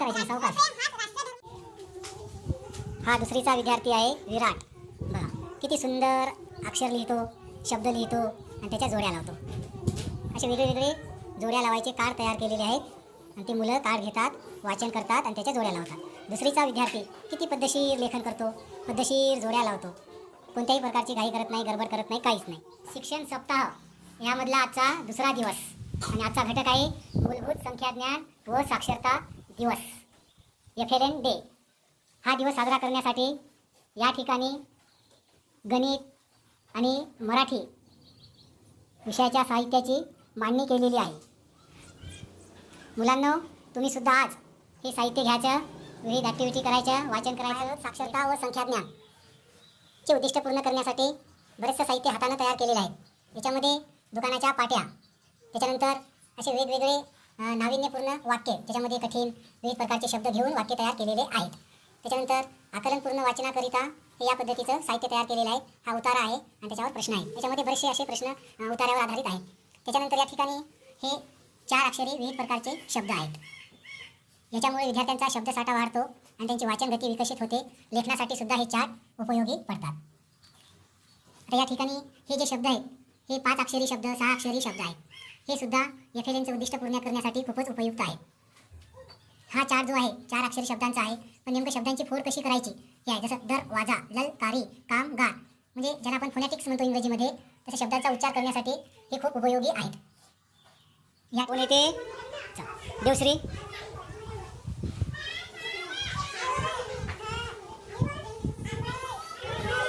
करायचं सावकाश. हा दुसरीचा विद्यार्थी आहे विराट. बघा किती सुंदर अक्षर लिहितो, शब्द लिहितो आणि त्याच्या जोड्या लावतो. असे वेगवेगळे जोड्या लावायचे कार्ड तयार केलेले आहेत आणि ते मुलं कार्ड घेतात, वाचन करतात आणि त्याच्या जोड्या लावतात. दुसरीचा विद्यार्थी किती पद्धतशीर लेखन करतो, पद्धतशीर जोड्या लावतो. कोणत्याही प्रकारची घाई करत नाही, गडबड करत नाही, काहीच नाही. शिक्षण सप्ताह यामधला आजचा दुसरा दिवस आणि आजचा घटक आहे मूलभूत संख्याज्ञान व साक्षरता दिवस, FLN डे. हा दिवस साजरा करण्यासाठी या ठिकाणी गणित आणि मराठी विषयाच्या साहित्याची मांडणी केलेली आहे. मुलांनो, तुम्ही सुद्धा आज हे साहित्य घ्यायचं, विविध ॲक्टिव्हिटी करायच्या, वाचन करायचं. साक्षरता व संख्याज्ञान चे उद्दिष्ट पूर्ण करण्यासाठी बरेचसे साहित्य हाताने तयार केलेले आहे. याच्यामध्ये दुकानाच्या पाट्या, त्याच्यानंतर असे वेगवेगळे नाविन्यपूर्ण वाक्य, त्याच्यामध्ये कठीण विविध प्रकारचे शब्द घेऊन वाक्य तयार केलेले आहेत. त्याच्यानंतर आकलनपूर्ण वाचनाकरिता हे या पद्धतीचं साहित्य तयार केलेलं आहे. हा उतारा आहे आणि त्याच्यावर प्रश्न आहे. त्याच्यामध्ये बरेचसे असे प्रश्न उतार्यावर आधारित आहेत. त्याच्यानंतर या ठिकाणी हे 4 अक्षरी विविध प्रकारचे शब्द आहेत. याच्यामुळे विद्यार्थ्यांचा शब्दसाठा वाढतो आणि त्यांची वाचन गती विकसित होते. लेखनासाठी सुद्धा हे चार्ट उपयोगी पडतात. आता या ठिकाणी हे जे शब्द आहेत हे 5 अक्षरी शब्द, 6 अक्षरी शब्द आहेत. हे सुद्धा FLNचं उद्दिष्ट पूर्ण करण्यासाठी खूपच उपयुक्त आहे. हा चार्ट जो आहे 4 अक्षरी शब्दांचा आहे, पण नेमकं शब्दांची फोड कशी करायची हे आहे. जसं दरवाजा, ललकारी, कामगार, म्हणजे ज्याला आपण फोनॅटिक्स म्हणतो इंग्रजीमध्ये, तसं शब्दांचा उच्चार करण्यासाठी हे खूप उपयोगी आहेत. या कोण येते? देवश्री.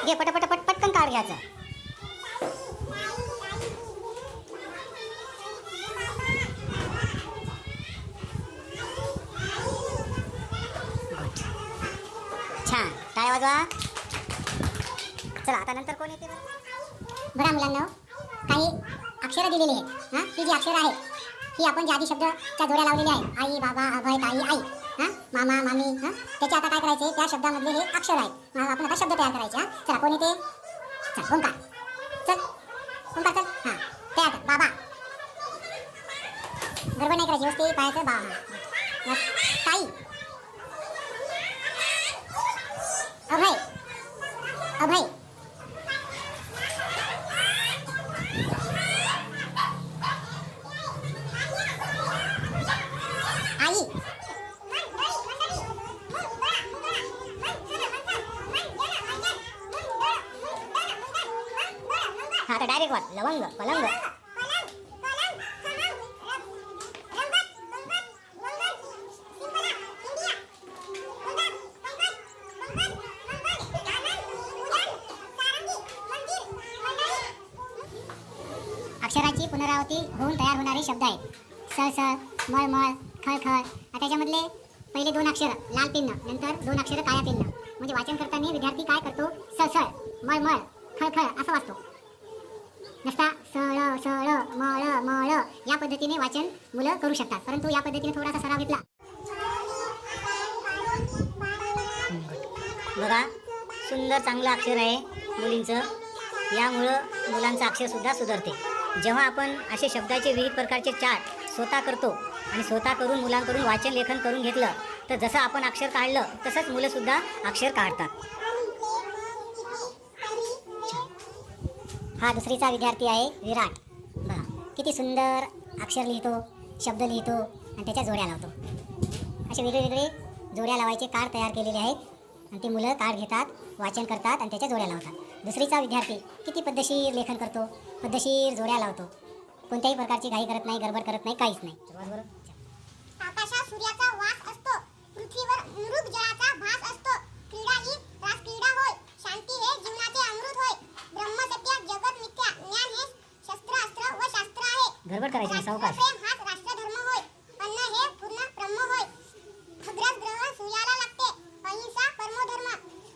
घे पटपट पटकन कार्ड घ्यायचं. छान, टाळ्या वाजवा. चला आता नंतर कोण येते बघा मुलांना. काही अक्षरं दिलेली आहेत. हां, ही जी अक्षरं आहेत ही आपण ज्या आधी शब्दाच्या जोड्या लावलेल्या आहेत, आई, बाबा, अभय, ताई, आई, हां, मामा, मामी, हां, त्याचे आता काय करायचे, त्या शब्दामधले हे अक्षर आहेत. मग आपण आता शब्द तयार करायचे. हां, चला कोण येते? चल ओंकार. चल ओंकार चल. हां, तयार कर. बाबा, गडबड नाही करायची, व्यवस्थित पाहायचं. बाबा, ताई, अभय, अभय, आई, हा तर डायरेक्ट वाच. लवंग, पलंग, अक्षराची पुनरावृत्ती होऊन तयार होणारे शब्द आहेत. सळसळ, मळमळ, खळखळ. आता त्याच्यामधले पहिले 2 अक्षर लाल पिन्न, नंतर 2 अक्षर काळ्या पिन्न. म्हणजे वाचन करताना विद्यार्थी काय करतो, सळसळ, मळमळ, खळखळ असं वाचतो. नसता सळ सळ मळ मळ या पद्धतीने वाचन मुलं करू शकतात. परंतु या पद्धतीने थोडासा सराव घेतला. बघा सुंदर चांगलं अक्षर आहे मुलींचं. यामुळं मुलांचं अक्षरसुद्धा सुधारते. जेव्हा आपण असे शब्दाचे विविध प्रकारचे चार्ट स्वतः करतो आणि स्वतः करून मुलांकडून वाचन लेखन करून घेतलं तर जसं आपण अक्षर काढलं तसंच मुलंसुद्धा अक्षर काढतात. हा दुसरीचा विद्यार्थी आहे विराट. बघा किती सुंदर अक्षर लिहितो, शब्द लिहितो आणि त्याच्या जोड्या लावतो. असे वेगवेगळे जोड्या लावायचे कार्ड तयार केलेले आहेत आणि ते मुलं कार्ड घेतात, वाचन करतात आणि त्याच्या जोड्या लावतात. दुसरीचा विद्यार्थी किती पद्धतशीर लेखन करतो, पद्धतशीर जोड्या लावतो. कोणत्याही प्रकारची घाई करत नाही, गडबड करत नाही, काहीच नाही. आकाशात सूर्याचा वास असतो, पृथ्वीवर मृग जळाचा भास असतो. क्रीडा ही रासक्रीडा होय, शांती हे जीवनाचे अमृत होय. ब्रह्मसत्य जगत मिथ्या, ज्ञान हे शस्त्र अस्त्र व शास्त्र आहे. गडबड करायची नाही, सावकाश. प्रेम हाच राष्ट्रधर्म होय, अन्न हे पूर्ण ब्रह्म होय. खग्रास ग्रहण सूर्याला लागते, अहिंसा परमोधर्म.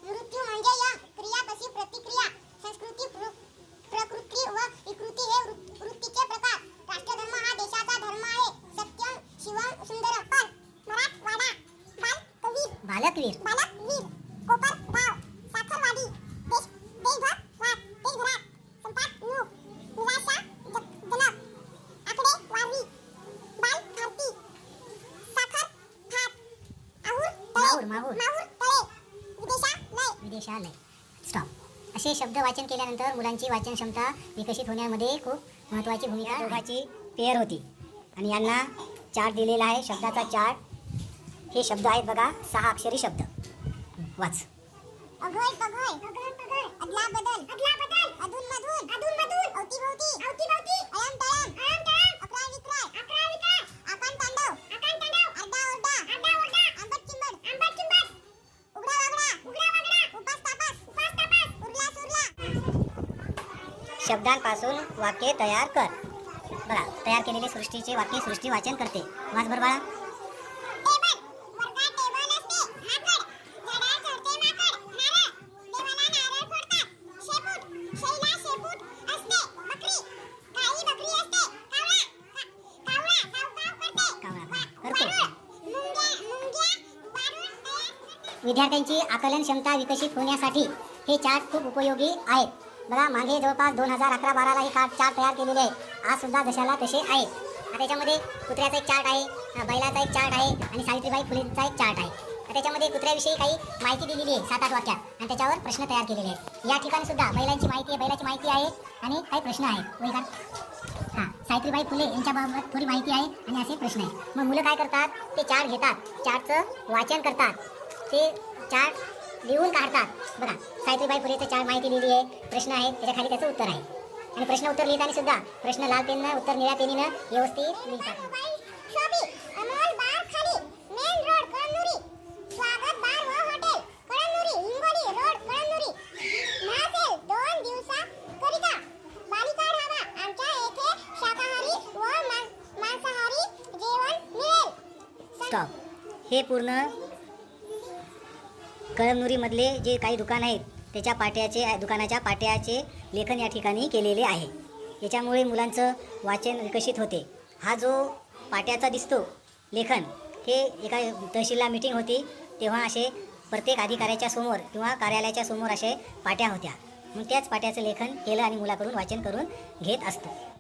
मृत्यू म्हणजे यम, क्रिया तशी प्रतिक्रिया. संस्कृती प्रकृती व विकृती हे वृत्तीचे प्रकार. राष्ट्रधर्म हा देशाचा धर्म आहे. सत्यम शिवम सुंदरम. पण मराठवाडा बालकवीर, बालकवीर, कोपरगाव, साखरवाडी, देशभरात संपादक, निराशा जनक, आकडेवारी, संदेशालय. स्टॉप. असे शब्द वाचन केल्यानंतर मुलांची वाचन क्षमता विकसित होण्यामध्ये खूप महत्त्वाची भूमिका दोघांची पेअर होती. आणि यांना चार्ट दिलेला आहे, शब्दाचा चार्ट. हे शब्द आहेत बघा, 6 अक्षरी शब्द. वाच. अघोय पघोय, अदला बदल, अधून मधून, अवती भवती, अयम तयम, अक्राय विक्राय, आकान तांडव, आरडा ओरडा, आंबट चिंबड, उघडा वागडा, उपास तापास, उरला सुरला. शब्दांपासून वाक्य तयार कर. बघा, तयार केलेले सृष्टीचे वाक्य सृष्टी वाचन करते. वाच बरं बाळा. टेबल, वर्गात टेबल असते, माकड, झाडावर चढते माकड, नारळ, देवाला नारळ फोडतात, शेपूट, शैला शेपूट असते, बकरी, काळी बकरी असते, कावळा, काव करते, कावळा करतो. मुंग्या, वारुळ तयार करते. विद्यार्थ्यांची आकलन क्षमता विकसित होण्यासाठी हे चार्ट खूप उपयोगी आहेत. बघा, मागे जवळपास 2011-12ला हे चार्ट तयार केलेले आहे. आज सुद्धा जशाला तसे आहेत. आता त्याच्यामध्ये कुत्र्याचा एक चार्ट आहे, बैलाचा एक चार्ट आहे आणि सावित्रीबाई फुलेंचा एक चार्ट आहे. आता त्याच्यामध्ये कुत्र्याविषयी काही माहिती दिलेली आहे 7-8 वाक्यात आणि त्याच्यावर प्रश्न तयार केलेले आहेत. या ठिकाणी सुद्धा बैलाची माहिती आहे आणि काही प्रश्न आहेत. वय का? हां, सावित्रीबाई फुले यांच्याबाबत थोडी माहिती आहे आणि असे प्रश्न आहेत. मग मुलं काय करतात, ते चार्ट घेतात, चार्टचं वाचन करतात, ते चार्ट लिहून काढतात. बघा, सावित्रीबाई फुलेचं चार्ट माहिती लिहिली आहे, प्रश्न आहेत, त्याच्या खाली त्याचं उत्तर आहे. आणि प्रश्न उत्तर लिहिताना सुद्धा प्रश्न लाल पेननं, उत्तर निळ्या पेनीनं व्यवस्थित लिहितात. शोभी, अमोल बार खाली, मेन रोड कळमनुरी, स्वागत बार व हॉटेल कळमनुरी, हिंगोली रोड कळमनुरी, महासेल 2 दिवसाकरिता, बालिका ढाबा, आमच्या येथे शाकाहारी व मांसाहारी जेवण मिळेल. स्टॉप. हे पूर्ण कळमनुरीमधले जे काही दुकान आहेत त्याच्या दुकानाच्या पाट्याचे लेखन या ठिकाणी केलेले आहे. याच्यामुळे मुलांचं वाचन विकसित होते. हा जो पाट्याचा दिसतो लेखन, हे एका तहसीलला मीटिंग होती तेव्हा असे प्रत्येक अधिकाऱ्याच्या समोर किंवा कार्यालयाच्या समोर असे पाट्या होत्या. मग त्याच पाट्याचं लेखन केलं आणि मुलाकडून वाचन करून घेत असतो.